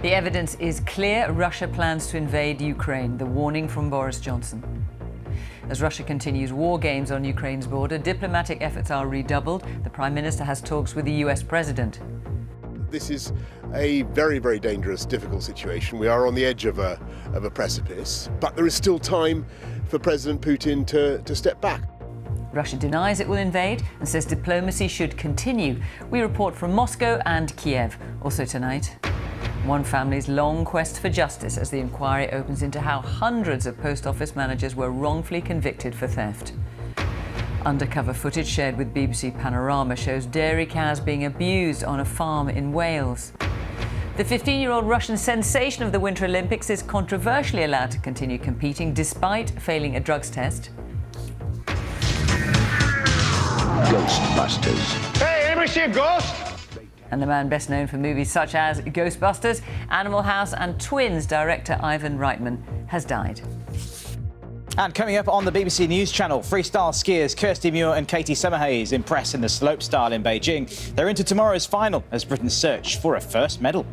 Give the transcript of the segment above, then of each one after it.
The evidence is clear. Russia plans to invade Ukraine. The warning from Boris Johnson. As Russia continues war games on Ukraine's border, diplomatic efforts are redoubled. The Prime Minister has talks with the US President. This is a very, very dangerous, difficult situation. We are on the edge of a precipice, but there is still time for President Putin to step back. Russia denies it will invade and says diplomacy should continue. We report from Moscow and Kiev. Also tonight, one family's long quest for justice as the inquiry opens into how hundreds of post office managers were wrongfully convicted for theft. Undercover footage shared with BBC Panorama shows dairy cows being abused on a farm in Wales. The 15-year-old Russian sensation of the Winter Olympics is controversially allowed to continue competing despite failing a drugs test. Ghostbusters. Hey, anybody see a ghost? And the man best known for movies such as Ghostbusters, Animal House and Twins, director Ivan Reitman has died. And coming up on the BBC News Channel, freestyle skiers Kirsty Muir and Katie Summerhays impress in the slopestyle in Beijing. They're into tomorrow's final as Britain's search for a first medal.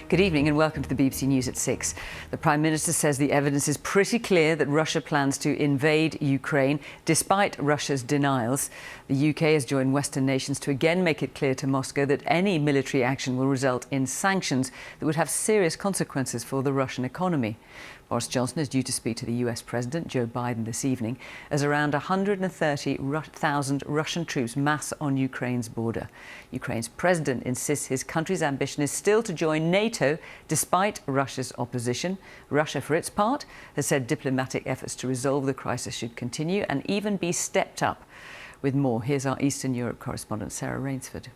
Good evening and welcome to the BBC News at 6. The Prime Minister says the evidence is pretty clear that Russia plans to invade Ukraine, despite Russia's denials. The UK has joined Western nations to again make it clear to Moscow that any military action will result in sanctions that would have serious consequences for the Russian economy. Boris Johnson is due to speak to the US President Joe Biden this evening as around 130,000 Russian troops mass on Ukraine's border. Ukraine's president insists his country's ambition is still to join NATO despite Russia's opposition. Russia, for its part, has said diplomatic efforts to resolve the crisis should continue and even be stepped up. With more, here's our Eastern Europe correspondent Sarah Rainsford.